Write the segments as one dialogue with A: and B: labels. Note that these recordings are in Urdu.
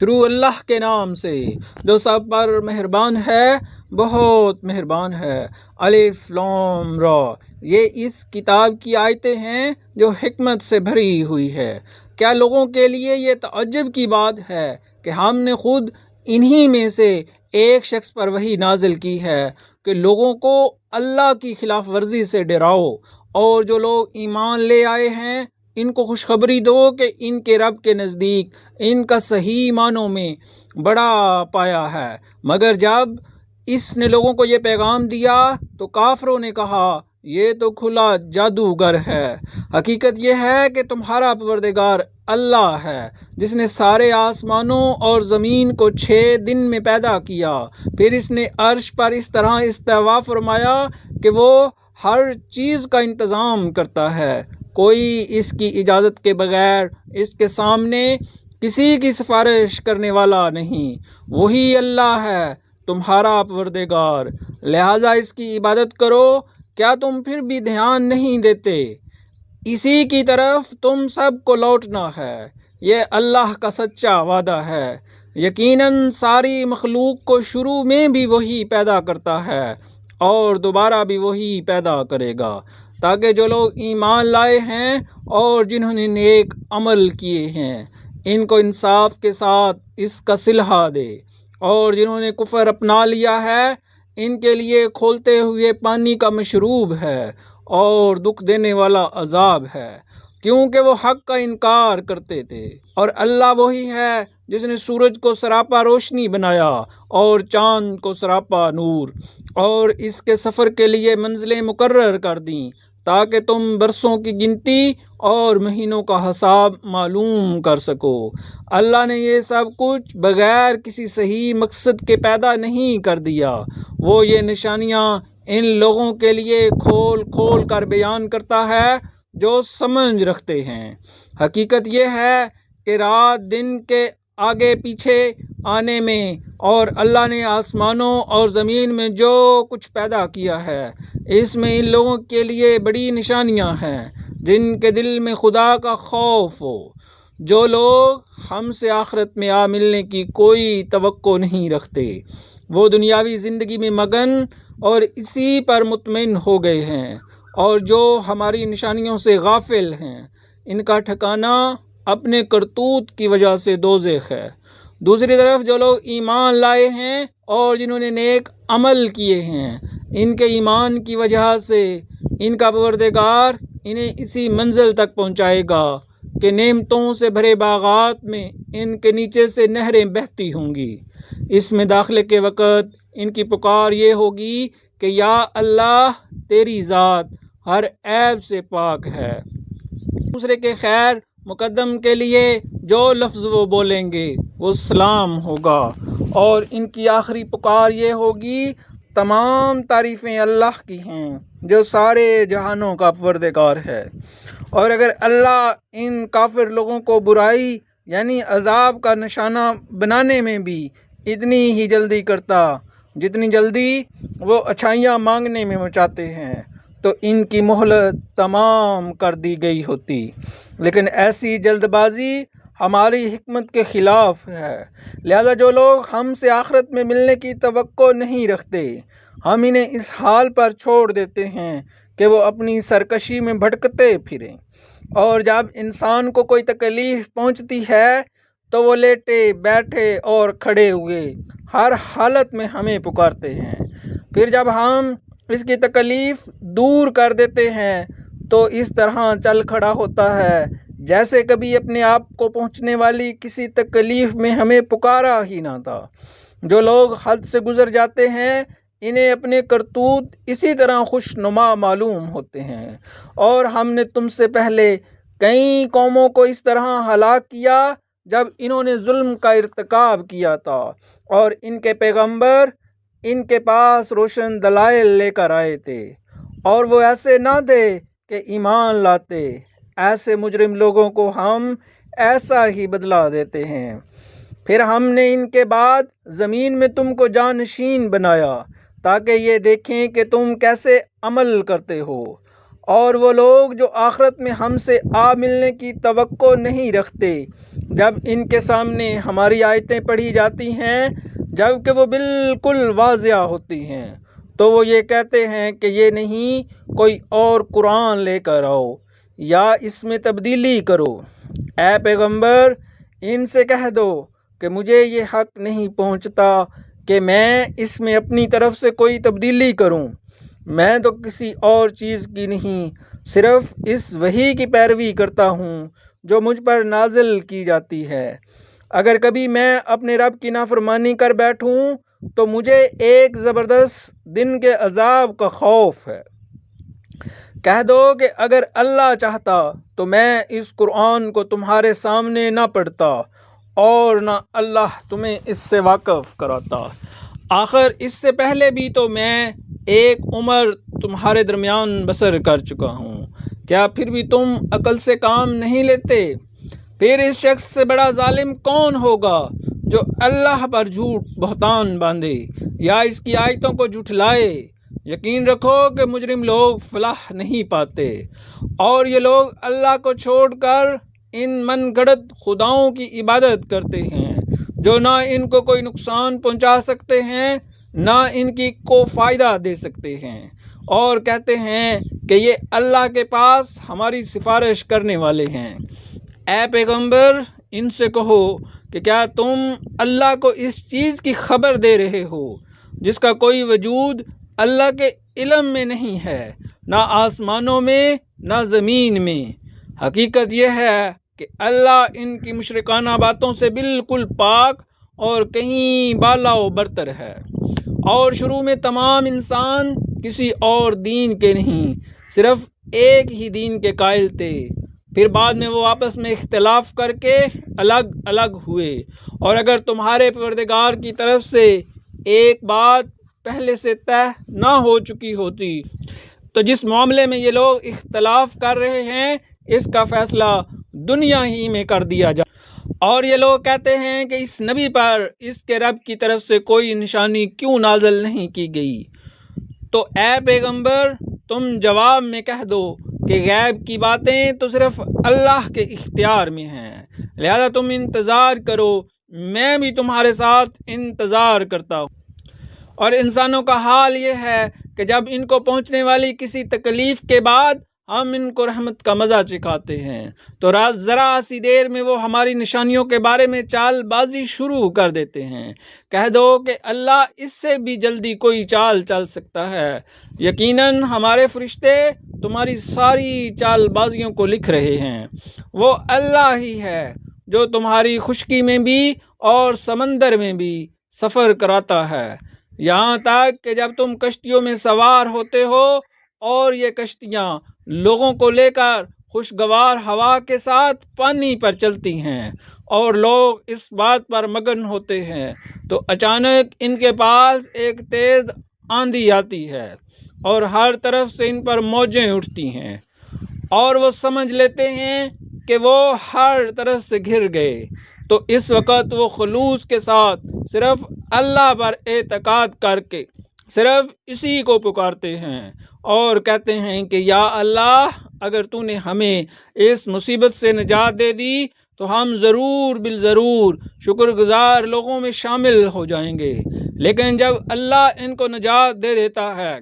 A: شروع اللہ کے نام سے جو سب پر مہربان ہے، بہت مہربان ہے۔ الف لام را، یہ اس کتاب کی آیتیں ہیں جو حکمت سے بھری ہوئی ہے۔ کیا لوگوں کے لیے یہ تعجب کی بات ہے کہ ہم نے خود انہی میں سے ایک شخص پر وحی نازل کی ہے کہ لوگوں کو اللہ کی خلاف ورزی سے ڈراؤ، اور جو لوگ ایمان لے آئے ہیں ان کو خوشخبری دو کہ ان کے رب کے نزدیک ان کا صحیح معنوں میں بڑا پایا ہے۔ مگر جب اس نے لوگوں کو یہ پیغام دیا تو کافروں نے کہا یہ تو کھلا جادوگر ہے۔ حقیقت یہ ہے کہ تمہارا پروردگار اللہ ہے جس نے سارے آسمانوں اور زمین کو 6 دن میں پیدا کیا، پھر اس نے عرش پر اس طرح استوا فرمایا کہ وہ ہر چیز کا انتظام کرتا ہے، کوئی اس کی اجازت کے بغیر اس کے سامنے کسی کی سفارش کرنے والا نہیں۔ وہی اللہ ہے تمہارا پروردگار، لہٰذا اس کی عبادت کرو۔ کیا تم پھر بھی دھیان نہیں دیتے؟ اسی کی طرف تم سب کو لوٹنا ہے، یہ اللہ کا سچا وعدہ ہے۔ یقیناً ساری مخلوق کو شروع میں بھی وہی پیدا کرتا ہے اور دوبارہ بھی وہی پیدا کرے گا، تاکہ جو لوگ ایمان لائے ہیں اور جنہوں نے نیک عمل کیے ہیں ان کو انصاف کے ساتھ اس کا صلہ دے، اور جنہوں نے کفر اپنا لیا ہے ان کے لیے کھولتے ہوئے پانی کا مشروب ہے اور دکھ دینے والا عذاب ہے، کیونکہ وہ حق کا انکار کرتے تھے۔ اور اللہ وہی ہے جس نے سورج کو سراپا روشنی بنایا اور چاند کو سراپا نور، اور اس کے سفر کے لیے منزلیں مقرر کر دیں تاکہ تم برسوں کی گنتی اور مہینوں کا حساب معلوم کر سکو۔ اللہ نے یہ سب کچھ بغیر کسی صحیح مقصد کے پیدا نہیں کر دیا۔ وہ یہ نشانیاں ان لوگوں کے لیے کھول کھول کر بیان کرتا ہے جو سمجھ رکھتے ہیں۔ حقیقت یہ ہے کہ رات دن کے آگے پیچھے آنے میں اور اللہ نے آسمانوں اور زمین میں جو کچھ پیدا کیا ہے اس میں ان لوگوں کے لیے بڑی نشانیاں ہیں جن کے دل میں خدا کا خوف ہو، جو لوگ ہم سے آخرت میں آ ملنے کی کوئی توقع نہیں رکھتے۔ وہ دنیاوی زندگی میں مگن اور اسی پر مطمئن ہو گئے ہیں، اور جو ہماری نشانیوں سے غافل ہیں ان کا ٹھکانہ اپنے کرتوت کی وجہ سے دوزخ ہے۔ دوسری طرف جو لوگ ایمان لائے ہیں اور جنہوں نے نیک عمل کیے ہیں ان کے ایمان کی وجہ سے ان کا پروردگار انہیں اسی منزل تک پہنچائے گا کہ نعمتوں سے بھرے باغات میں ان کے نیچے سے نہریں بہتی ہوں گی۔ اس میں داخلے کے وقت ان کی پکار یہ ہوگی کہ یا اللہ تیری ذات ہر عیب سے پاک ہے۔ دوسرے کے خیر مقدم کے لیے جو لفظ وہ بولیں گے وہ سلام ہوگا، اور ان کی آخری پکار یہ ہوگی تمام تعریفیں اللہ کی ہیں جو سارے جہانوں کا پروردگار ہے۔ اور اگر اللہ ان کافر لوگوں کو برائی یعنی عذاب کا نشانہ بنانے میں بھی اتنی ہی جلدی کرتا جتنی جلدی وہ اچھائیاں مانگنے میں چاہتے ہیں تو ان کی مہلت تمام کر دی گئی ہوتی، لیکن ایسی جلد بازی ہماری حکمت کے خلاف ہے۔ لہذا جو لوگ ہم سے آخرت میں ملنے کی توقع نہیں رکھتے ہم انہیں اس حال پر چھوڑ دیتے ہیں کہ وہ اپنی سرکشی میں بھٹکتے پھریں، اور جب انسان کو کوئی تکلیف پہنچتی ہے تو وہ لیٹے بیٹھے اور کھڑے ہوئے ہر حالت میں ہمیں پکارتے ہیں۔ پھر جب ہم اس کی تکلیف دور کر دیتے ہیں تو اس طرح چل کھڑا ہوتا ہے جیسے کبھی اپنے آپ کو پہنچنے والی کسی تکلیف میں ہمیں پکارا ہی نہ تھا۔ جو لوگ حد سے گزر جاتے ہیں انہیں اپنے کرتوت اسی طرح خوشنما معلوم ہوتے ہیں، اور ہم نے تم سے پہلے کئی قوموں کو اس طرح ہلاک کیا جب انہوں نے ظلم کا ارتکاب کیا تھا، اور ان کے پیغمبر ان کے پاس روشن دلائل لے کر آئے تھے اور وہ ایسے نہ تھے کہ ایمان لاتے۔ ایسے مجرم لوگوں کو ہم ایسا ہی بدلہ دیتے ہیں۔ پھر ہم نے ان کے بعد زمین میں تم کو جانشین بنایا تاکہ یہ دیکھیں کہ تم کیسے عمل کرتے ہو، اور وہ لوگ جو آخرت میں ہم سے آ ملنے کی توقع نہیں رکھتے، جب ان کے سامنے ہماری آیتیں پڑھی جاتی ہیں جب کہ وہ بالکل واضح ہوتی ہیں، تو وہ یہ کہتے ہیں کہ یہ نہیں، کوئی اور قرآن لے کر آؤ یا اس میں تبدیلی کرو۔ اے پیغمبر، ان سے کہہ دو کہ مجھے یہ حق نہیں پہنچتا کہ میں اس میں اپنی طرف سے کوئی تبدیلی کروں۔ میں تو کسی اور چیز کی نہیں، صرف اس وحی کی پیروی کرتا ہوں جو مجھ پر نازل کی جاتی ہے۔ اگر کبھی میں اپنے رب کی نافرمانی کر بیٹھوں تو مجھے ایک زبردست دن کے عذاب کا خوف ہے۔ کہہ دو کہ اگر اللہ چاہتا تو میں اس قرآن کو تمہارے سامنے نہ پڑھتا اور نہ اللہ تمہیں اس سے واقف کراتا۔ آخر اس سے پہلے بھی تو میں ایک عمر تمہارے درمیان بسر کر چکا ہوں، کیا پھر بھی تم عقل سے کام نہیں لیتے؟ پھر اس شخص سے بڑا ظالم کون ہوگا جو اللہ پر جھوٹ بہتان باندھے یا اس کی آیتوں کو جھٹلائے؟ یقین رکھو کہ مجرم لوگ فلاح نہیں پاتے، اور یہ لوگ اللہ کو چھوڑ کر ان من گھڑت خداؤں کی عبادت کرتے ہیں جو نہ ان کو کوئی نقصان پہنچا سکتے ہیں نہ ان کی کو فائدہ دے سکتے ہیں، اور کہتے ہیں کہ یہ اللہ کے پاس ہماری سفارش کرنے والے ہیں۔ اے پیغمبر، ان سے کہو کہ کیا تم اللہ کو اس چیز کی خبر دے رہے ہو جس کا کوئی وجود اللہ کے علم میں نہیں ہے، نہ آسمانوں میں نہ زمین میں؟ حقیقت یہ ہے کہ اللہ ان کی مشرکانہ باتوں سے بالکل پاک اور کہیں بالا و برتر ہے۔ اور شروع میں تمام انسان کسی اور دین کے نہیں، صرف ایک ہی دین کے قائل تھے، پھر بعد میں وہ آپس میں اختلاف کر کے الگ الگ ہوئے۔ اور اگر تمہارے پروردگار کی طرف سے ایک بات پہلے سے طے نہ ہو چکی ہوتی تو جس معاملے میں یہ لوگ اختلاف کر رہے ہیں اس کا فیصلہ دنیا ہی میں کر دیا جائے۔ اور یہ لوگ کہتے ہیں کہ اس نبی پر اس کے رب کی طرف سے کوئی نشانی کیوں نازل نہیں کی گئی؟ تو اے پیغمبر، تم جواب میں کہہ دو کہ غیب کی باتیں تو صرف اللہ کے اختیار میں ہیں، لہذا تم انتظار کرو، میں بھی تمہارے ساتھ انتظار کرتا ہوں۔ اور انسانوں کا حال یہ ہے کہ جب ان کو پہنچنے والی کسی تکلیف کے بعد ہم ان کو رحمت کا مزہ چکھاتے ہیں تو ذرا سی دیر میں وہ ہماری نشانیوں کے بارے میں چال بازی شروع کر دیتے ہیں۔ کہہ دو کہ اللہ اس سے بھی جلدی کوئی چال چل سکتا ہے، یقیناً ہمارے فرشتے تمہاری ساری چال بازیوں کو لکھ رہے ہیں۔ وہ اللہ ہی ہے جو تمہاری خشکی میں بھی اور سمندر میں بھی سفر کراتا ہے، یہاں تک کہ جب تم کشتیوں میں سوار ہوتے ہو اور یہ کشتیاں لوگوں کو لے کر خوشگوار ہوا کے ساتھ پانی پر چلتی ہیں اور لوگ اس بات پر مگن ہوتے ہیں، تو اچانک ان کے پاس ایک تیز آندھی آتی ہے اور ہر طرف سے ان پر موجیں اٹھتی ہیں اور وہ سمجھ لیتے ہیں کہ وہ ہر طرف سے گھر گئے، تو اس وقت وہ خلوص کے ساتھ صرف اللہ پر اعتقاد کر کے صرف اسی کو پکارتے ہیں اور کہتے ہیں کہ یا اللہ، اگر تو نے ہمیں اس مصیبت سے نجات دے دی تو ہم ضرور بالضرور شکر گزار لوگوں میں شامل ہو جائیں گے۔ لیکن جب اللہ ان کو نجات دے دیتا ہے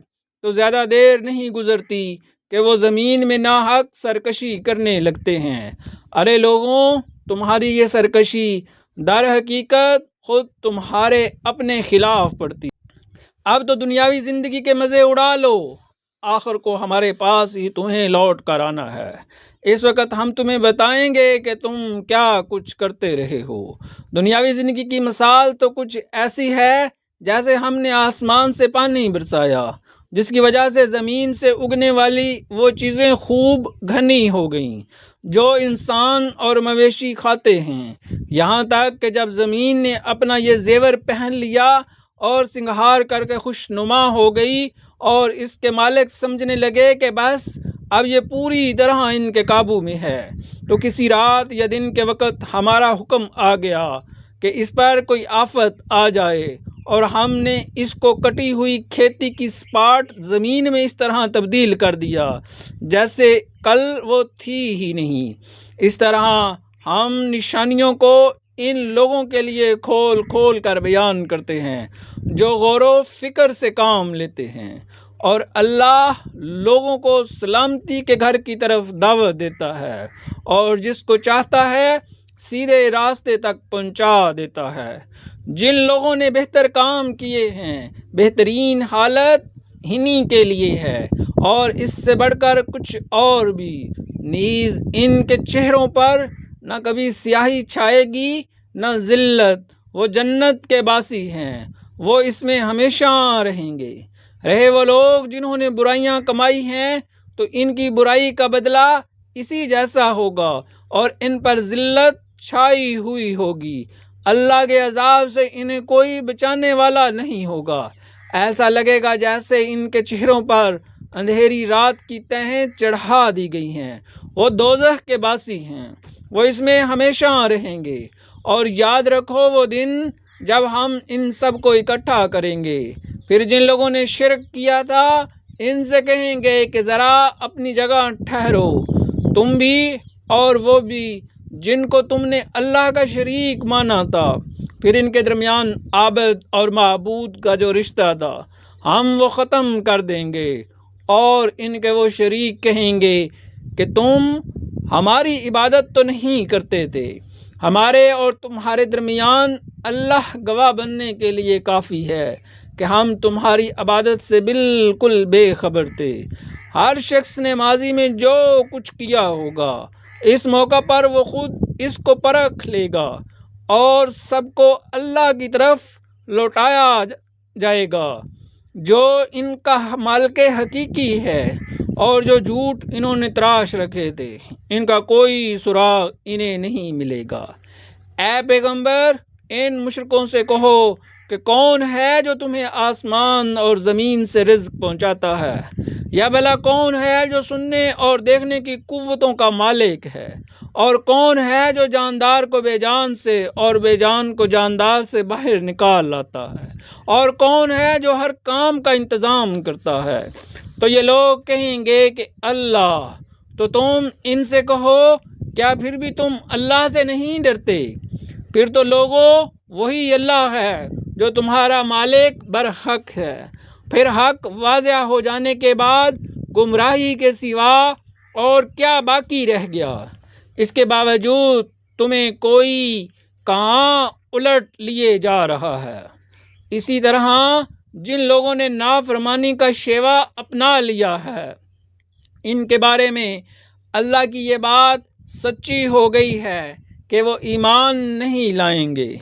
A: تو زیادہ دیر نہیں گزرتی کہ وہ زمین میں ناحق سرکشی کرنے لگتے ہیں۔ ارے لوگوں، تمہاری یہ سرکشی در حقیقت خود تمہارے اپنے خلاف پڑتی۔ اب تو دنیاوی زندگی کے مزے اڑا لو، آخر کو ہمارے پاس ہی تمہیں لوٹ کر آنا ہے۔ اس وقت ہم تمہیں بتائیں گے کہ تم کیا کچھ کرتے رہے ہو۔ دنیاوی زندگی کی مثال تو کچھ ایسی ہے جیسے ہم نے آسمان سے پانی برسایا جس کی وجہ سے زمین سے اگنے والی وہ چیزیں خوب گھنی ہو گئیں جو انسان اور مویشی کھاتے ہیں، یہاں تک کہ جب زمین نے اپنا یہ زیور پہن لیا اور سنگھار کر کے خوش نما ہو گئی اور اس کے مالک سمجھنے لگے کہ بس اب یہ پوری طرح ان کے قابو میں ہے، تو کسی رات یا دن کے وقت ہمارا حکم آ گیا کہ اس پر کوئی آفت آ جائے اور ہم نے اس کو کٹی ہوئی کھیتی کی سپاٹ زمین میں اس طرح تبدیل کر دیا جیسے کل وہ تھی ہی نہیں۔ اس طرح ہم نشانیوں کو ان لوگوں کے لیے کھول کھول کر بیان کرتے ہیں جو غور و فکر سے کام لیتے ہیں، اور اللہ لوگوں کو سلامتی کے گھر کی طرف دعوت دیتا ہے اور جس کو چاہتا ہے سیدھے راستے تک پہنچا دیتا ہے۔ جن لوگوں نے بہتر کام کیے ہیں بہترین حالت انہی کے لیے ہے، اور اس سے بڑھ کر کچھ اور بھی۔ نیز ان کے چہروں پر نہ کبھی سیاہی چھائے گی نہ ذلت، وہ جنت کے باسی ہیں، وہ اس میں ہمیشہ رہیں گے۔ رہے وہ لوگ جنہوں نے برائیاں کمائی ہیں تو ان کی برائی کا بدلہ اسی جیسا ہوگا اور ان پر ذلت چھائی ہوئی ہوگی۔ اللہ کے عذاب سے انہیں کوئی بچانے والا نہیں ہوگا۔ ایسا لگے گا جیسے ان کے چہروں پر اندھیری رات کی تہیں چڑھا دی گئی ہیں۔ وہ دوزخ کے باسی ہیں، وہ اس میں ہمیشہ رہیں گے۔ اور یاد رکھو وہ دن جب ہم ان سب کو اکٹھا کریں گے، پھر جن لوگوں نے شرک کیا تھا ان سے کہیں گے کہ ذرا اپنی جگہ ٹھہرو، تم بھی اور وہ بھی جن کو تم نے اللہ کا شریک مانا تھا۔ پھر ان کے درمیان عابد اور معبود کا جو رشتہ تھا ہم وہ ختم کر دیں گے، اور ان کے وہ شریک کہیں گے کہ تم ہماری عبادت تو نہیں کرتے تھے۔ ہمارے اور تمہارے درمیان اللہ گواہ بننے کے لیے کافی ہے کہ ہم تمہاری عبادت سے بالکل بے خبر تھے۔ ہر شخص نے ماضی میں جو کچھ کیا ہوگا اس موقع پر وہ خود اس کو پرکھ لے گا، اور سب کو اللہ کی طرف لوٹایا جائے گا جو ان کا مالک حقیقی ہے، اور جو جھوٹ انہوں نے تراش رکھے تھے ان کا کوئی سراغ انہیں نہیں ملے گا۔ اے پیغمبر ان مشرکوں سے کہو کہ کون ہے جو تمہیں آسمان اور زمین سے رزق پہنچاتا ہے، یا بھلا کون ہے جو سننے اور دیکھنے کی قوتوں کا مالک ہے، اور کون ہے جو جاندار کو بے جان سے اور بے جان کو جاندار سے باہر نکال لاتا ہے، اور کون ہے جو ہر کام کا انتظام کرتا ہے۔ تو یہ لوگ کہیں گے کہ اللہ۔ تو تم ان سے کہو کیا پھر بھی تم اللہ سے نہیں ڈرتے؟ پھر تو لوگوں وہی اللہ ہے جو تمہارا مالک برحق ہے۔ پھر حق واضح ہو جانے کے بعد گمراہی کے سوا اور کیا باقی رہ گیا؟ اس کے باوجود تمہیں کوئی کہاں الٹ لیے جا رہا ہے۔ اسی طرح جن لوگوں نے نافرمانی کا شیوا اپنا لیا ہے ان کے بارے میں اللہ کی یہ بات سچی ہو گئی ہے کہ وہ ایمان نہیں لائیں گے۔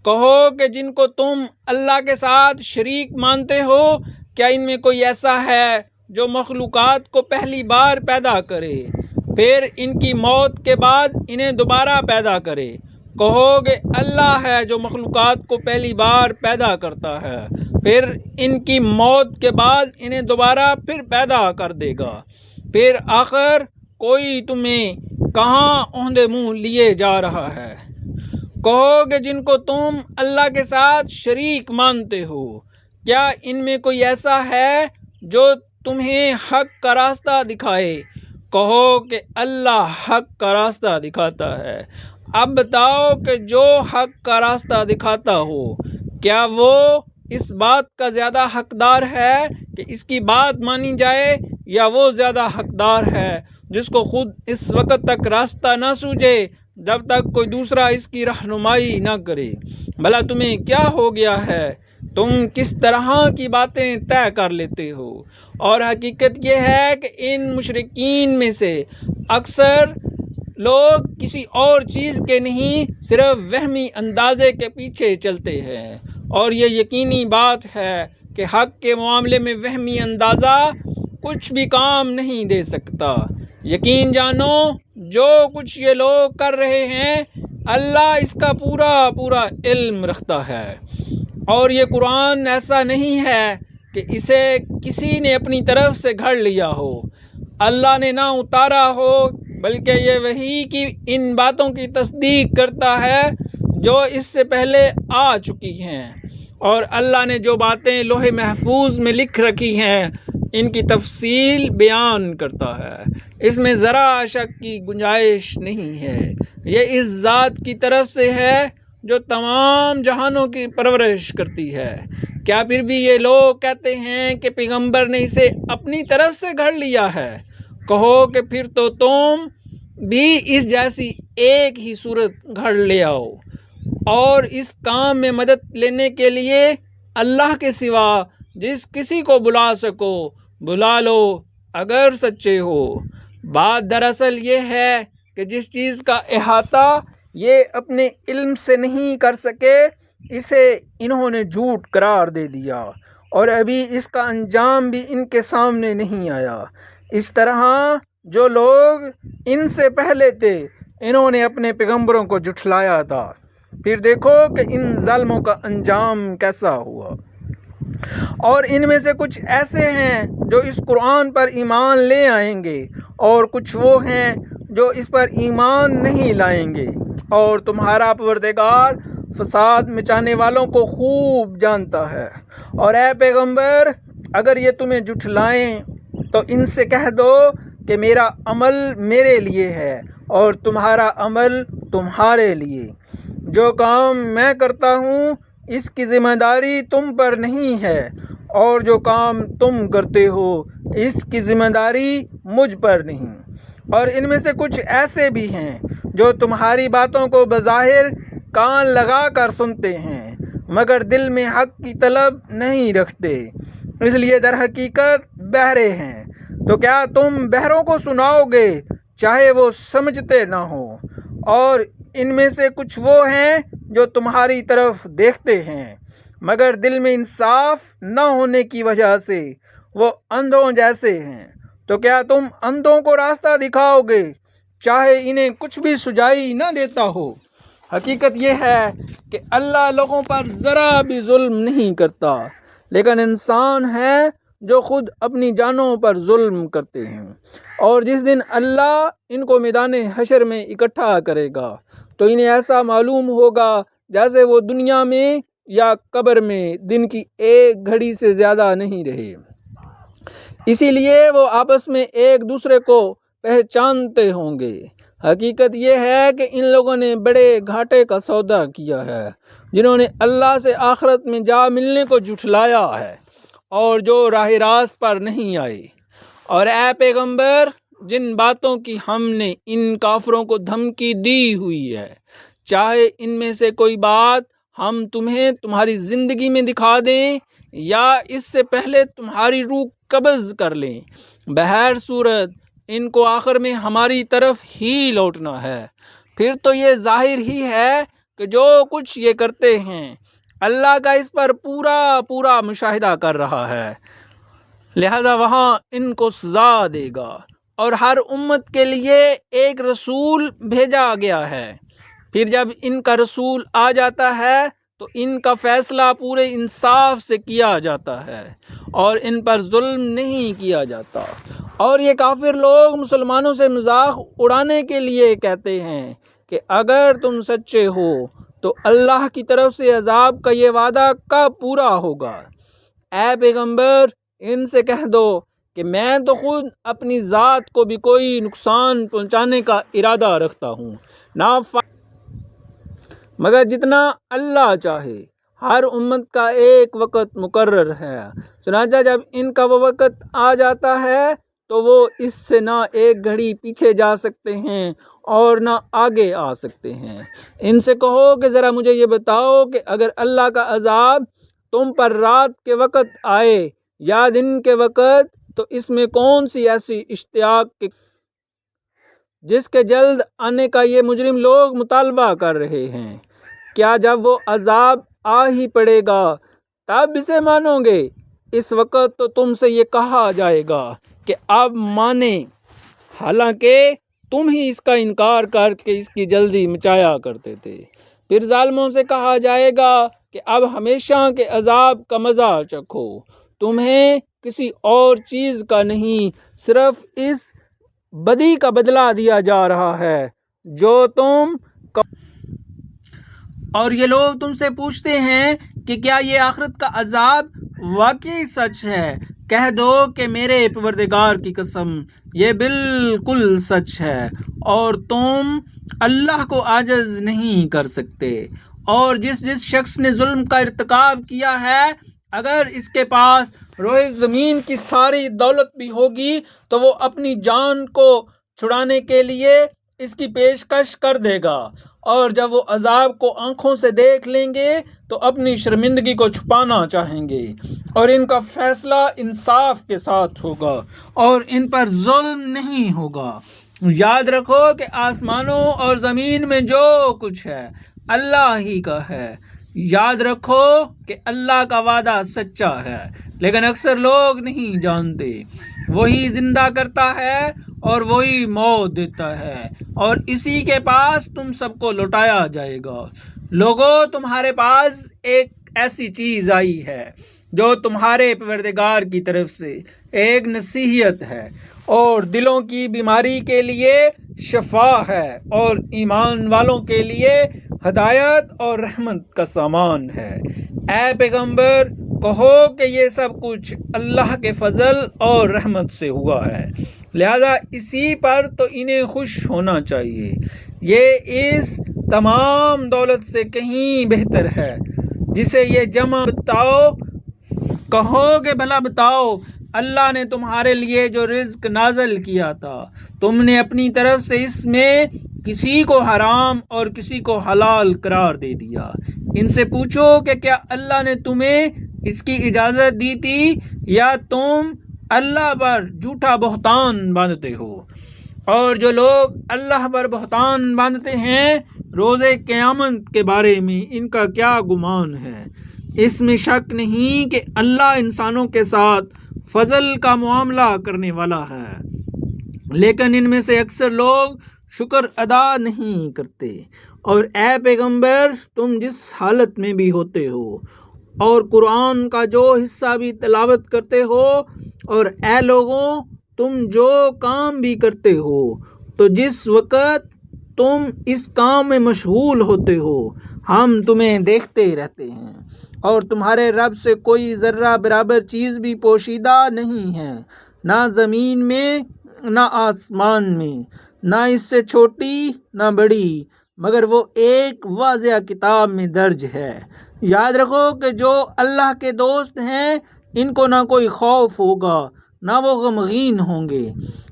A: کہو کہ جن کو تم اللہ کے ساتھ شریک مانتے ہو کیا ان میں کوئی ایسا ہے جو مخلوقات کو پہلی بار پیدا کرے پھر ان کی موت کے بعد انہیں دوبارہ پیدا کرے؟ کہو کہ اللہ ہے جو مخلوقات کو پہلی بار پیدا کرتا ہے پھر ان کی موت کے بعد انہیں دوبارہ پھر پیدا کر دے گا۔ پھر آخر کوئی تمہیں کہاں اوندے منہ لیے جا رہا ہے؟ کہو کہ جن کو تم اللہ کے ساتھ شریک مانتے ہو کیا ان میں کوئی ایسا ہے جو تمہیں حق کا راستہ دکھائے؟ کہو کہ اللہ حق کا راستہ دکھاتا ہے۔ اب بتاؤ کہ جو حق کا راستہ دکھاتا ہو کیا وہ اس بات کا زیادہ حقدار ہے کہ اس کی بات مانی جائے، یا وہ زیادہ حقدار ہے جس کو خود اس وقت تک راستہ نہ سوجے جب تک کوئی دوسرا اس کی رہنمائی نہ کرے؟ بھلا تمہیں کیا ہو گیا ہے؟ تم کس طرح کی باتیں طے کر لیتے ہو؟ اور حقیقت یہ ہے کہ ان مشرکین میں سے اکثر لوگ کسی اور چیز کے نہیں صرف وہمی اندازے کے پیچھے چلتے ہیں، اور یہ یقینی بات ہے کہ حق کے معاملے میں وہمی اندازہ کچھ بھی کام نہیں دے سکتا۔ یقین جانو جو کچھ یہ لوگ کر رہے ہیں اللہ اس کا پورا پورا علم رکھتا ہے، اور یہ قرآن ایسا نہیں ہے کہ اسے کسی نے اپنی طرف سے گھڑ لیا ہو، اللہ نے نہ اتارا ہو، بلکہ یہ وحی کی ان باتوں کی تصدیق کرتا ہے جو اس سے پہلے آ چکی ہیں، اور اللہ نے جو باتیں لوح محفوظ میں لکھ رکھی ہیں ان کی تفصیل بیان کرتا ہے، اس میں ذرا شک کی گنجائش نہیں ہے۔ یہ اس ذات کی طرف سے ہے جو تمام جہانوں کی پرورش کرتی ہے۔ کیا پھر بھی یہ لوگ کہتے ہیں کہ پیغمبر نے اسے اپنی طرف سے گھڑ لیا ہے؟ کہو کہ پھر تو تم بھی اس جیسی ایک ہی صورت گھڑ لے آؤ اور اس کام میں مدد لینے کے لیے اللہ کے سوا جس کسی کو بلا سکو بلا لو اگر سچے ہو۔ بات دراصل یہ ہے کہ جس چیز کا احاطہ یہ اپنے علم سے نہیں کر سکے اسے انہوں نے جھوٹ قرار دے دیا اور ابھی اس کا انجام بھی ان کے سامنے نہیں آیا۔ اس طرح جو لوگ ان سے پہلے تھے انہوں نے اپنے پیغمبروں کو جھٹلایا تھا، پھر دیکھو کہ ان ظالموں کا انجام کیسا ہوا۔ اور ان میں سے کچھ ایسے ہیں جو اس قرآن پر ایمان لے آئیں گے اور کچھ وہ ہیں جو اس پر ایمان نہیں لائیں گے، اور تمہارا پروردگار فساد مچانے والوں کو خوب جانتا ہے۔ اور اے پیغمبر اگر یہ تمہیں جھٹلائیں تو ان سے کہہ دو کہ میرا عمل میرے لیے ہے اور تمہارا عمل تمہارے لیے۔ جو کام میں کرتا ہوں اس کی ذمہ داری تم پر نہیں ہے، اور جو کام تم کرتے ہو اس کی ذمہ داری مجھ پر نہیں۔ اور ان میں سے کچھ ایسے بھی ہیں جو تمہاری باتوں کو بظاہر کان لگا کر سنتے ہیں مگر دل میں حق کی طلب نہیں رکھتے، اس لیے در حقیقت بہرے ہیں۔ تو کیا تم بہروں کو سناؤ گے چاہے وہ سمجھتے نہ ہوں؟ اور ان میں سے کچھ وہ ہیں جو تمہاری طرف دیکھتے ہیں مگر دل میں انصاف نہ ہونے کی وجہ سے وہ اندھوں جیسے ہیں۔ تو کیا تم اندھوں کو راستہ دکھاؤ گے چاہے انہیں کچھ بھی سجائی نہ دیتا ہو؟ حقیقت یہ ہے کہ اللہ لوگوں پر ذرا بھی ظلم نہیں کرتا، لیکن انسان ہے جو خود اپنی جانوں پر ظلم کرتے ہیں۔ اور جس دن اللہ ان کو میدان حشر میں اکٹھا کرے گا تو انہیں ایسا معلوم ہوگا جیسے وہ دنیا میں یا قبر میں دن کی ایک گھڑی سے زیادہ نہیں رہے، اسی لیے وہ آپس میں ایک دوسرے کو پہچانتے ہوں گے۔ حقیقت یہ ہے کہ ان لوگوں نے بڑے گھاٹے کا سودا کیا ہے، جنہوں نے اللہ سے آخرت میں جا ملنے کو جھٹلایا ہے اور جو راہ راست پر نہیں آئے۔ اور اے پیغمبر جن باتوں کی ہم نے ان کافروں کو دھمکی دی ہوئی ہے، چاہے ان میں سے کوئی بات ہم تمہیں تمہاری زندگی میں دکھا دیں یا اس سے پہلے تمہاری روح قبض کر لیں، بہر صورت ان کو آخر میں ہماری طرف ہی لوٹنا ہے۔ پھر تو یہ ظاہر ہی ہے کہ جو کچھ یہ کرتے ہیں اللہ کا اس پر پورا مشاہدہ کر رہا ہے، لہذا وہاں ان کو سزا دے گا۔ اور ہر امت کے لیے ایک رسول بھیجا گیا ہے، پھر جب ان کا رسول آ جاتا ہے تو ان کا فیصلہ پورے انصاف سے کیا جاتا ہے اور ان پر ظلم نہیں کیا جاتا۔ اور یہ کافر لوگ مسلمانوں سے مذاق اڑانے کے لیے کہتے ہیں کہ اگر تم سچے ہو تو اللہ کی طرف سے عذاب کا یہ وعدہ کب پورا ہوگا؟ اے پیغمبر ان سے کہہ دو کہ میں تو خود اپنی ذات کو بھی کوئی نقصان پہنچانے کا ارادہ رکھتا ہوں نہ مگر جتنا اللہ چاہے۔ ہر امت کا ایک وقت مقرر ہے، چنانچہ جب ان کا وہ وقت آ جاتا ہے تو وہ اس سے نہ ایک گھڑی پیچھے جا سکتے ہیں اور نہ آگے آ سکتے ہیں۔ ان سے کہو کہ ذرا مجھے یہ بتاؤ کہ اگر اللہ کا عذاب تم پر رات کے وقت آئے یا دن کے وقت تو اس میں کون سی ایسی اشتیاق جس کے جلد آنے کا یہ مجرم لوگ مطالبہ کر رہے ہیں؟ کیا جب وہ عذاب آ ہی پڑے گا تب اسے مانو گے؟ اس وقت تو تم سے یہ کہا جائے گا کہ اب مانیں، حالانکہ تم ہی اس کا انکار کر کے اس کی جلدی مچایا کرتے تھے۔ پھر ظالموں سے کہا جائے گا کہ اب ہمیشہ کے عذاب کا مزہ چکھو، تمہیں کسی اور چیز کا نہیں صرف اس بدی کا بدلہ دیا جا رہا ہے جو تم اور یہ لوگ تم سے پوچھتے ہیں کہ کیا یہ آخرت کا عذاب واقعی سچ ہے؟ کہہ دو کہ میرے پروردگار کی قسم یہ بالکل سچ ہے، اور تم اللہ کو عاجز نہیں کر سکتے۔ اور جس شخص نے ظلم کا ارتکاب کیا ہے، اگر اس کے پاس روئے زمین کی ساری دولت بھی ہوگی تو وہ اپنی جان کو چھڑانے کے لیے اس کی پیشکش کر دے گا، اور جب وہ عذاب کو آنکھوں سے دیکھ لیں گے تو اپنی شرمندگی کو چھپانا چاہیں گے، اور ان کا فیصلہ انصاف کے ساتھ ہوگا اور ان پر ظلم نہیں ہوگا۔ یاد رکھو کہ آسمانوں اور زمین میں جو کچھ ہے اللہ ہی کا ہے۔ یاد رکھو کہ اللہ کا وعدہ سچا ہے، لیکن اکثر لوگ نہیں جانتے۔ وہی زندہ کرتا ہے اور وہی موت دیتا ہے، اور اسی کے پاس تم سب کو لوٹایا جائے گا۔ لوگو، تمہارے پاس ایک ایسی چیز آئی ہے جو تمہارے پروردگار کی طرف سے ایک نصیحت ہے اور دلوں کی بیماری کے لیے شفا ہے، اور ایمان والوں کے لیے ہدایت اور رحمت کا سامان ہے۔ اے پیغمبر، کہو کہ یہ سب کچھ اللہ کے فضل اور رحمت سے ہوا ہے، لہذا اسی پر تو انہیں خوش ہونا چاہیے۔ یہ اس تمام دولت سے کہیں بہتر ہے جسے یہ جمع بتاؤ۔ کہو کہ بھلا بتاؤ، اللہ نے تمہارے لیے جو رزق نازل کیا تھا، تم نے اپنی طرف سے اس میں کسی کو حرام اور کسی کو حلال قرار دے دیا۔ ان سے پوچھو کہ کیا اللہ نے تمہیں اس کی اجازت دی تھی، یا تم اللہ پر جھوٹا بہتان باندھتے ہو؟ اور جو لوگ اللہ پر بہتان باندھتے ہیں، روز قیامت کے بارے میں ان کا کیا گمان ہے؟ اس میں شک نہیں کہ اللہ انسانوں کے ساتھ فضل کا معاملہ کرنے والا ہے، لیکن ان میں سے اکثر لوگ شکر ادا نہیں کرتے۔ اور اے پیغمبر، تم جس حالت میں بھی ہوتے ہو اور قرآن کا جو حصہ بھی تلاوت کرتے ہو، اور اے لوگوں، تم جو کام بھی کرتے ہو، تو جس وقت تم اس کام میں مشغول ہوتے ہو ہم تمہیں دیکھتے رہتے ہیں، اور تمہارے رب سے کوئی ذرہ برابر چیز بھی پوشیدہ نہیں ہے، نہ زمین میں نہ آسمان میں، نہ اس سے چھوٹی نہ بڑی، مگر وہ ایک واضح کتاب میں درج ہے۔ یاد رکھو کہ جو اللہ کے دوست ہیں ان کو نہ کوئی خوف ہوگا نہ وہ غمگین ہوں گے۔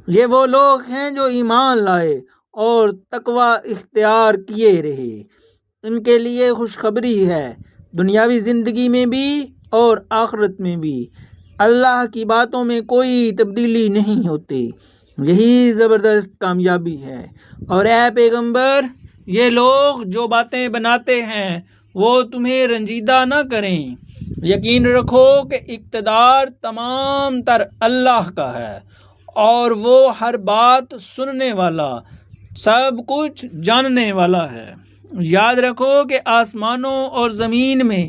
A: یہ وہ لوگ ہیں جو ایمان لائے اور تقوی اختیار کیے رہے، ان کے لیے خوشخبری ہے، دنیاوی زندگی میں بھی اور آخرت میں بھی اللہ کی باتوں میں کوئی تبدیلی نہیں ہوتی۔ یہی زبردست کامیابی ہے۔ اور اے پیغمبر، یہ لوگ جو باتیں بناتے ہیں وہ تمہیں رنجیدہ نہ کریں۔ یقین رکھو کہ اقتدار تمام تر اللہ کا ہے، اور وہ ہر بات سننے والا، سب کچھ جاننے والا ہے۔ یاد رکھو کہ آسمانوں اور زمین میں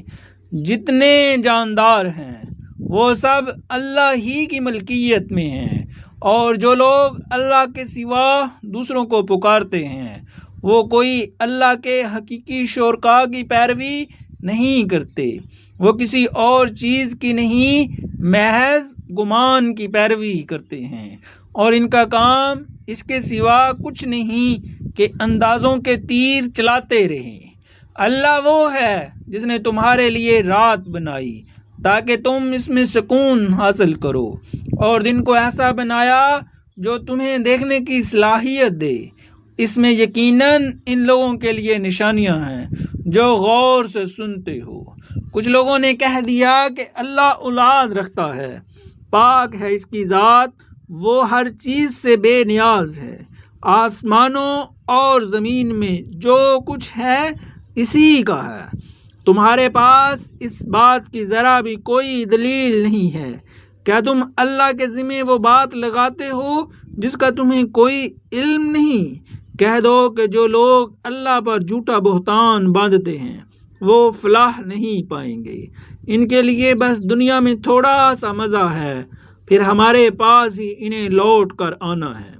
A: جتنے جاندار ہیں وہ سب اللہ ہی کی ملکیت میں ہیں، اور جو لوگ اللہ کے سوا دوسروں کو پکارتے ہیں وہ کوئی اللہ کے حقیقی شرکاء کی پیروی نہیں کرتے، وہ کسی اور چیز کی نہیں، محض گمان کی پیروی کرتے ہیں، اور ان کا کام اس کے سوا کچھ نہیں کہ اندازوں کے تیر چلاتے رہیں۔ اللہ وہ ہے جس نے تمہارے لیے رات بنائی تاکہ تم اس میں سکون حاصل کرو، اور دن کو ایسا بنایا جو تمہیں دیکھنے کی صلاحیت دے۔ اس میں یقیناً ان لوگوں کے لیے نشانیاں ہیں جو غور سے سنتے ہو۔ کچھ لوگوں نے کہہ دیا کہ اللہ اولاد رکھتا ہے، پاک ہے اس کی ذات، وہ ہر چیز سے بے نیاز ہے۔ آسمانوں اور زمین میں جو کچھ ہے اسی کا ہے، تمہارے پاس اس بات کی ذرا بھی کوئی دلیل نہیں ہے۔ کیا تم اللہ کے ذمہ وہ بات لگاتے ہو جس کا تمہیں کوئی علم نہیں؟ کہہ دو کہ جو لوگ اللہ پر جھوٹا بہتان باندھتے ہیں وہ فلاح نہیں پائیں گے، ان کے لیے بس دنیا میں تھوڑا سا مزہ ہے، پھر ہمارے پاس ہی انہیں لوٹ کر آنا ہے۔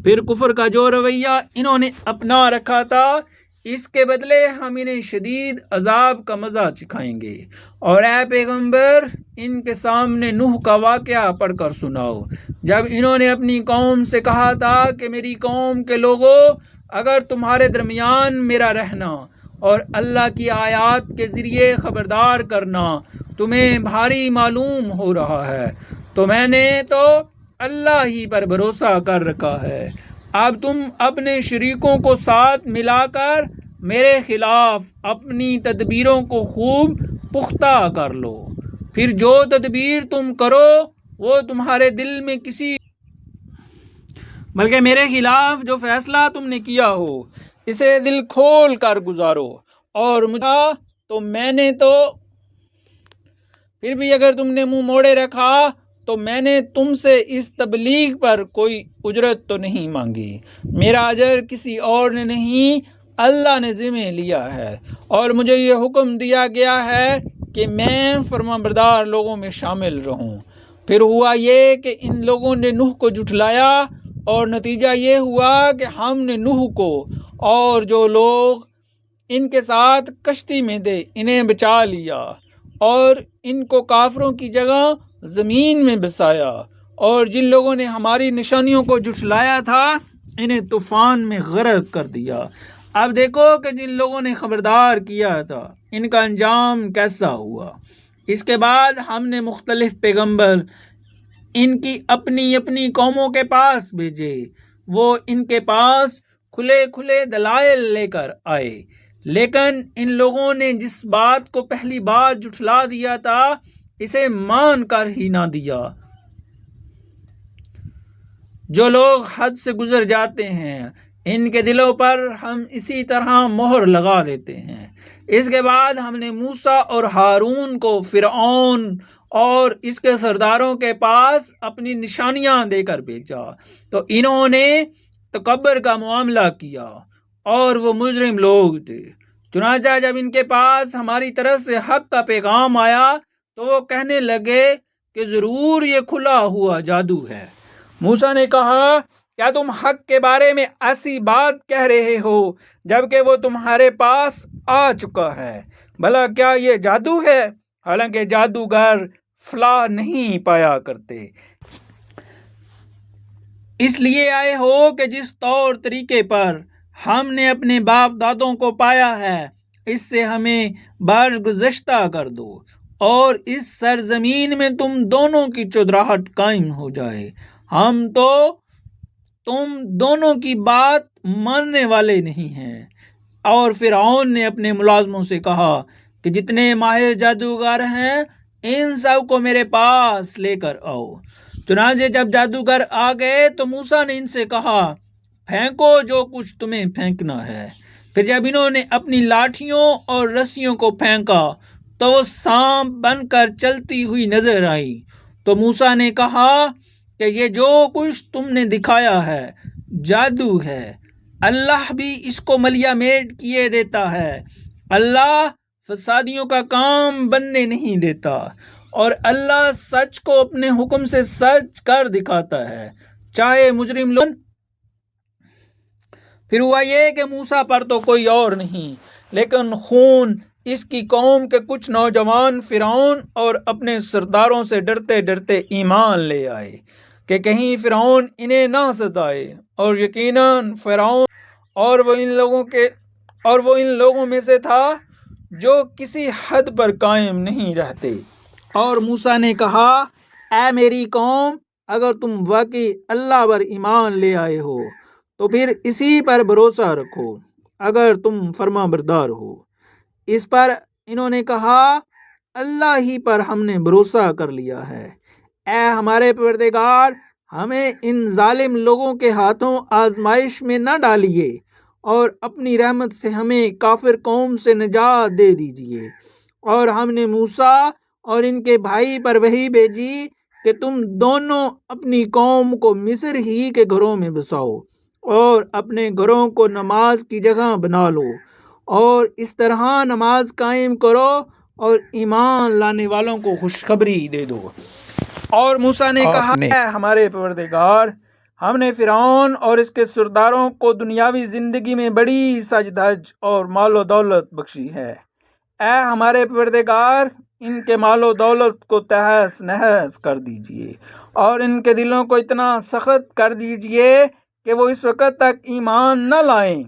A: پھر کفر کا جو رویہ انہوں نے اپنا رکھا تھا، اس کے بدلے ہم انہیں شدید عذاب کا مزہ چکھائیں گے۔ اور اے پیغمبر ان کے سامنے نوح کا واقعہ پڑھ کر سناؤ، جب انہوں نے اپنی قوم سے کہا تھا کہ میری قوم کے لوگوں، اگر تمہارے درمیان میرا رہنا اور اللہ کی آیات کے ذریعے خبردار کرنا تمہیں بھاری معلوم ہو رہا ہے تو میں نے تو اللہ ہی پر بھروسہ کر رکھا ہے، اب تم اپنے شریکوں کو ساتھ ملا کر میرے خلاف اپنی تدبیروں کو خوب پختہ کر لو، پھر جو تدبیر تم کرو وہ تمہارے دل میں کسی بلکہ میرے خلاف جو فیصلہ تم نے کیا ہو اسے دل کھول کر گزارو، اور مجھے تو میں نے تو پھر بھی اگر تم نے منہ موڑے رکھا تو میں نے تم سے اس تبلیغ پر کوئی اجرت تو نہیں مانگی، میرا اجر کسی اور نے نہیں اللہ نے ذمہ لیا ہے، اور مجھے یہ حکم دیا گیا ہے کہ میں فرمانبردار لوگوں میں شامل رہوں۔ پھر ہوا یہ کہ ان لوگوں نے نوح کو جھٹلایا، اور نتیجہ یہ ہوا کہ ہم نے نوح کو اور جو لوگ ان کے ساتھ کشتی میں تھے انہیں بچا لیا، اور ان کو کافروں کی جگہ زمین میں بسایا، اور جن لوگوں نے ہماری نشانیوں کو جھٹلایا تھا انہیں طوفان میں غرق کر دیا۔ اب دیکھو کہ جن لوگوں نے خبردار کیا تھا ان کا انجام کیسا ہوا۔ اس کے بعد ہم نے مختلف پیغمبر ان کی اپنی اپنی قوموں کے پاس بھیجے، وہ ان کے پاس کھلے کھلے دلائل لے کر آئے، لیکن ان لوگوں نے جس بات کو پہلی بار جھٹلا دیا تھا اسے مان کر ہی نہ دیا۔ جو لوگ حد سے گزر جاتے ہیں ان کے دلوں پر ہم اسی طرح مہر لگا دیتے ہیں۔ اس کے بعد ہم نے موسیٰ اور ہارون کو فرعون اور اس کے سرداروں کے پاس اپنی نشانیاں دے کر بھیجا، تو انہوں نے تکبر کا معاملہ کیا اور وہ مجرم لوگ تھے۔ چنانچہ جب ان کے پاس ہماری طرف سے حق کا پیغام آیا تو وہ کہنے لگے کہ ضرور یہ کھلا ہوا جادو ہے۔ موسیٰ نے کہا کیا تم حق کے بارے میں ایسی بات کہہ رہے ہو جبکہ وہ تمہارے پاس آ چکا ہے؟ بھلا کیا یہ جادو ہے؟ حالانکہ جادوگر فلاح نہیں پایا کرتے، اس لیے آئے ہو کہ جس طور طریقے پر ہم نے اپنے باپ دادوں کو پایا ہے اس سے ہمیں برگزشتہ کر دو، اور اس سرزمین میں تم دونوں کی چودراہٹ قائم ہو جائے، ہم تو تم دونوں کی بات ماننے والے نہیں ہیں۔ اور فرعون نے اپنے ملازموں سے کہا کہ جتنے ماہر جادوگر ہیں ان سب کو میرے پاس لے کر آؤ۔ چنانچہ جب جادوگر آ گئے تو موسیٰ نے ان سے کہا پھینکو جو کچھ تمہیں پھینکنا ہے۔ پھر جب انہوں نے اپنی لاٹھیوں اور رسیوں کو پھینکا تو وہ سانپ بن کر چلتی ہوئی نظر آئی، تو موسیٰ نے کہا کہ یہ جو کچھ تم نے دکھایا ہے جادو ہے، اللہ بھی اس کو ملیا میٹ کیے دیتا ہے، اللہ فسادیوں کا کام بننے نہیں دیتا، اور اللہ سچ کو اپنے حکم سے سچ کر دکھاتا ہے چاہے مجرم لوگ۔ پھر ہوا یہ کہ موسیٰ پر تو کوئی اور نہیں لیکن خون اس کی قوم کے کچھ نوجوان فرعون اور اپنے سرداروں سے ڈرتے ڈرتے ایمان لے آئے کہ کہیں فرعون انہیں نہ ستائے، اور یقیناً فرعون اور وہ ان لوگوں میں سے تھا جو کسی حد پر قائم نہیں رہتے۔ اور موسیٰ نے کہا اے میری قوم، اگر تم واقعی اللہ پر ایمان لے آئے ہو تو پھر اسی پر بھروسہ رکھو اگر تم فرما بردار ہو۔ اس پر انہوں نے کہا اللہ ہی پر ہم نے بھروسہ کر لیا ہے، اے ہمارے پروردگار ہمیں ان ظالم لوگوں کے ہاتھوں آزمائش میں نہ ڈالیے، اور اپنی رحمت سے ہمیں کافر قوم سے نجات دے دیجیے۔ اور ہم نے موسیٰ اور ان کے بھائی پر وحی بھیجی کہ تم دونوں اپنی قوم کو مصر ہی کے گھروں میں بساؤ اور اپنے گھروں کو نماز کی جگہ بنا لو، اور اس طرح نماز قائم کرو اور ایمان لانے والوں کو خوشخبری دے دو۔ اور موسیٰ نے کہا اے ہمارے پروردگار ہم نے فرعون اور اس کے سرداروں کو دنیاوی زندگی میں بڑی سج دھج اور مال و دولت بخشی ہے۔ اے ہمارے پروردگار، ان کے مال و دولت کو تہس نہس کر دیجئے اور ان کے دلوں کو اتنا سخت کر دیجئے کہ وہ اس وقت تک ایمان نہ لائیں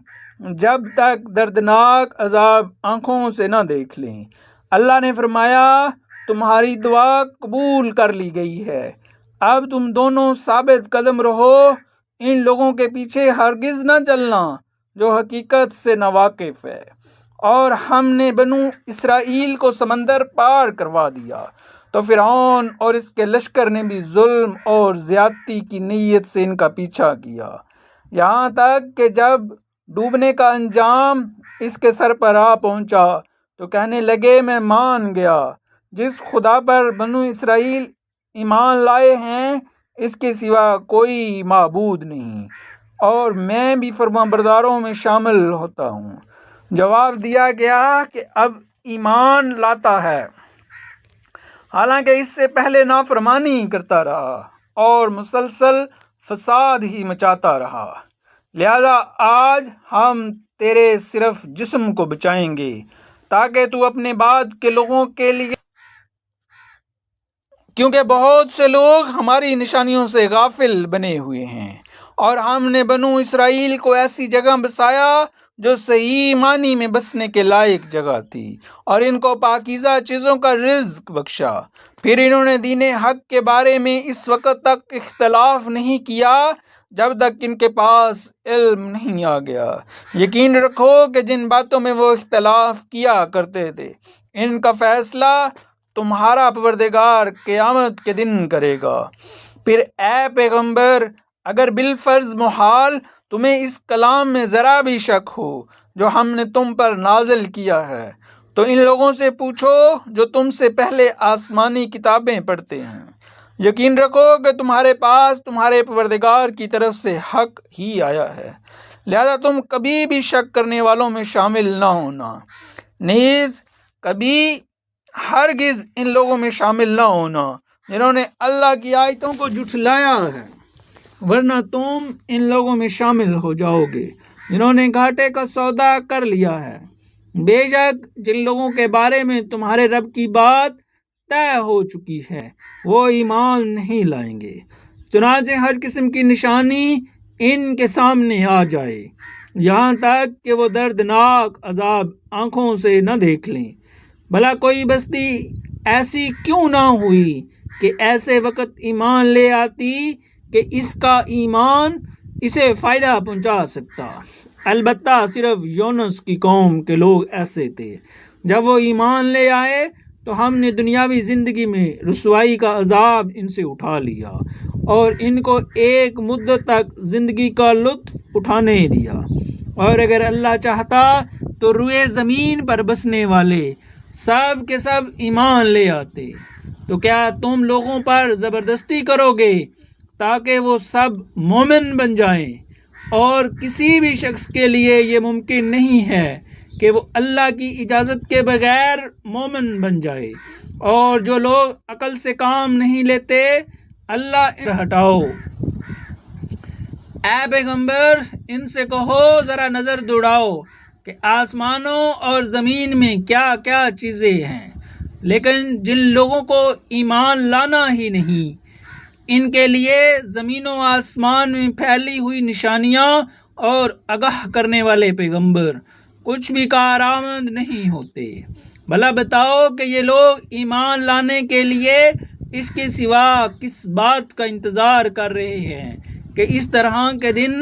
A: جب تک دردناک عذاب آنکھوں سے نہ دیکھ لیں۔ اللہ نے فرمایا، تمہاری دعا قبول کر لی گئی ہے، اب تم دونوں ثابت قدم رہو، ان لوگوں کے پیچھے ہرگز نہ چلنا جو حقیقت سے ناواقف ہے۔ اور ہم نے بنو اسرائیل کو سمندر پار کروا دیا تو فرعون اور اس کے لشکر نے بھی ظلم اور زیادتی کی نیت سے ان کا پیچھا کیا، یہاں تک کہ جب ڈوبنے کا انجام اس کے سر پر آ پہنچا تو کہنے لگے، میں مان گیا جس خدا پر بنو اسرائیل ایمان لائے ہیں اس کے سوا کوئی معبود نہیں، اور میں بھی فرمانبرداروں میں شامل ہوتا ہوں۔ جواب دیا گیا کہ اب ایمان لاتا ہے، حالانکہ اس سے پہلے نافرمانی کرتا رہا اور مسلسل فساد ہی مچاتا رہا، لہذا آج ہم تیرے صرف جسم کو بچائیں گے تاکہ تو اپنے بعد کے لوگوں کے لیے، کیونکہ بہت سے لوگ ہماری نشانیوں سے غافل بنے ہوئے ہیں، اور ہم نے بنو اسرائیل کو ایسی جگہ بسایا جو صحیح معنی میں بسنے کے لائق جگہ تھی، اور ان کو پاکیزہ چیزوں کا رزق بخشا۔ پھر انہوں نے دین حق کے بارے میں اس وقت تک اختلاف نہیں کیا جب تک ان کے پاس علم نہیں آ گیا۔ یقین رکھو کہ جن باتوں میں وہ اختلاف کیا کرتے تھے ان کا فیصلہ تمہارا پروردگار قیامت کے دن کرے گا۔ پھر اے پیغمبر، اگر بالفرض محال تمہیں اس کلام میں ذرا بھی شک ہو جو ہم نے تم پر نازل کیا ہے تو ان لوگوں سے پوچھو جو تم سے پہلے آسمانی کتابیں پڑھتے ہیں۔ یقین رکھو کہ تمہارے پاس تمہارے پروردگار کی طرف سے حق ہی آیا ہے، لہذا تم کبھی بھی شک کرنے والوں میں شامل نہ ہونا، نیز کبھی ہرگز ان لوگوں میں شامل نہ ہونا جنہوں نے اللہ کی آیتوں کو جھٹلایا ہے، ورنہ تم ان لوگوں میں شامل ہو جاؤ گے جنہوں نے گھاٹے کا سودا کر لیا ہے۔ بے شک جن لوگوں کے بارے میں تمہارے رب کی بات طے ہو چکی ہے وہ ایمان نہیں لائیں گے، چنانچہ ہر قسم کی نشانی ان کے سامنے آ جائے، یہاں تک کہ وہ دردناک عذاب آنکھوں سے نہ دیکھ لیں۔ بھلا کوئی بستی ایسی کیوں نہ ہوئی کہ ایسے وقت ایمان لے آتی کہ اس کا ایمان اسے فائدہ پہنچا سکتا، البتہ صرف یونس کی قوم کے لوگ ایسے تھے۔ جب وہ ایمان لے آئے تو ہم نے دنیاوی زندگی میں رسوائی کا عذاب ان سے اٹھا لیا اور ان کو ایک مدت تک زندگی کا لطف اٹھانے دیا، اور اگر اللہ چاہتا تو روئے زمین پر بسنے والے سب کے سب ایمان لے آتے۔ تو کیا تم لوگوں پر زبردستی کرو گے تاکہ وہ سب مومن بن جائیں؟ اور کسی بھی شخص کے لیے یہ ممکن نہیں ہے کہ وہ اللہ کی اجازت کے بغیر مومن بن جائے، اور جو لوگ عقل سے کام نہیں لیتے اللہ ہٹاؤ۔ اے پیغمبر، ان سے کہو ذرا نظر دوڑاؤ کہ آسمانوں اور زمین میں کیا کیا چیزیں ہیں، لیکن جن لوگوں کو ایمان لانا ہی نہیں، ان کے لیے زمین و آسمان میں پھیلی ہوئی نشانیاں اور آگاہ کرنے والے پیغمبر کچھ بھی کارآمد نہیں ہوتے۔ بھلا بتاؤ کہ یہ لوگ ایمان لانے کے لیے اس کے سوا کس بات کا انتظار کر رہے ہیں کہ اس طرح کے دن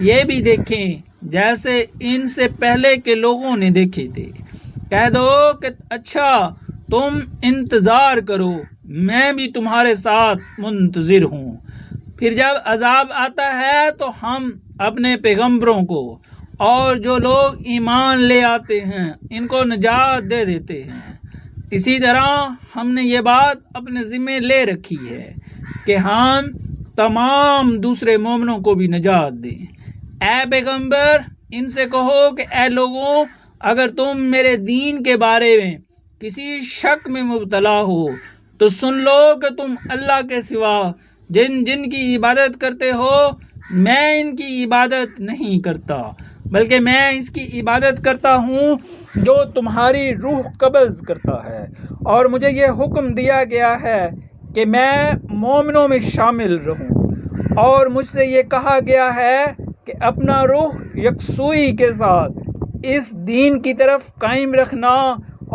A: یہ بھی دیکھیں جیسے ان سے پہلے کے لوگوں نے دیکھے تھے۔ کہہ دو کہ اچھا تم انتظار کرو، میں بھی تمہارے ساتھ منتظر ہوں۔ پھر جب عذاب آتا ہے تو ہم اپنے پیغمبروں کو اور جو لوگ ایمان لے آتے ہیں ان کو نجات دے دیتے ہیں۔ اسی طرح ہم نے یہ بات اپنے ذمہ لے رکھی ہے کہ ہم تمام دوسرے مومنوں کو بھی نجات دیں۔ اے پیغمبر، ان سے کہو کہ اے لوگوں، اگر تم میرے دین کے بارے میں کسی شک میں مبتلا ہو تو سن لو کہ تم اللہ کے سوا جن جن کی عبادت کرتے ہو میں ان کی عبادت نہیں کرتا، بلکہ میں اس کی عبادت کرتا ہوں جو تمہاری روح قبض کرتا ہے، اور مجھے یہ حکم دیا گیا ہے کہ میں مومنوں میں شامل رہوں، اور مجھ سے یہ کہا گیا ہے کہ اپنا روح یکسوئی کے ساتھ اس دین کی طرف قائم رکھنا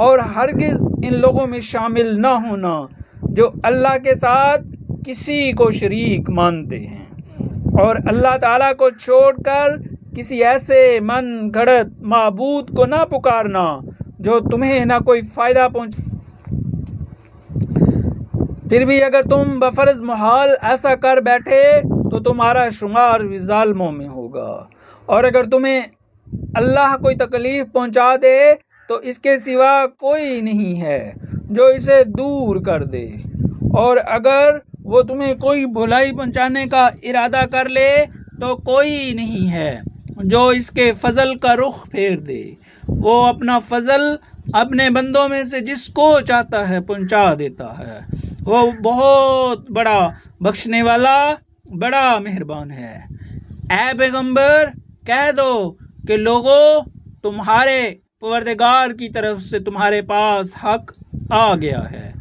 A: اور ہرگز ان لوگوں میں شامل نہ ہونا جو اللہ کے ساتھ کسی کو شریک مانتے ہیں، اور اللہ تعالیٰ کو چھوڑ کر کسی ایسے من گھڑت معبود کو نہ پکارنا جو تمہیں نہ کوئی فائدہ پھر بھی اگر تم بفرض محال ایسا کر بیٹھے تو تمہارا شمار بھی ظالموں میں ہوگا، اور اگر تمہیں اللہ کوئی تکلیف پہنچا دے تو اس کے سوا کوئی نہیں ہے جو اسے دور کر دے، اور اگر وہ تمہیں کوئی بھلائی پہنچانے کا ارادہ کر لے تو کوئی نہیں ہے جو اس کے فضل کا رخ پھیر دے۔ وہ اپنا فضل اپنے بندوں میں سے جس کو چاہتا ہے پہنچا دیتا ہے، وہ بہت بڑا بخشنے والا بڑا مہربان ہے۔ اے پیغمبر کہہ دو کہ لوگوں، تمہارے پروردگار کی طرف سے تمہارے پاس حق آ گیا ہے،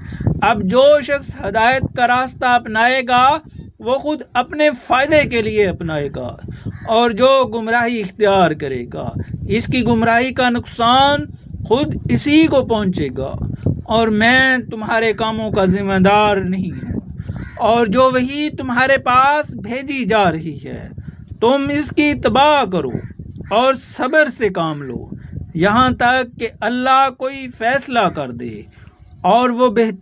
A: اب جو شخص ہدایت کا راستہ اپنائے گا وہ خود اپنے فائدے کے لیے اپنائے گا، اور جو گمراہی اختیار کرے گا اس کی گمراہی کا نقصان خود اسی کو پہنچے گا، اور میں تمہارے کاموں کا ذمہ دار نہیں ہوں۔ اور جو وحی تمہارے پاس بھیجی جا رہی ہے تم اس کی اتباع کرو اور صبر سے کام لو یہاں تک کہ اللہ کوئی فیصلہ کر دے، اور وہ بہتر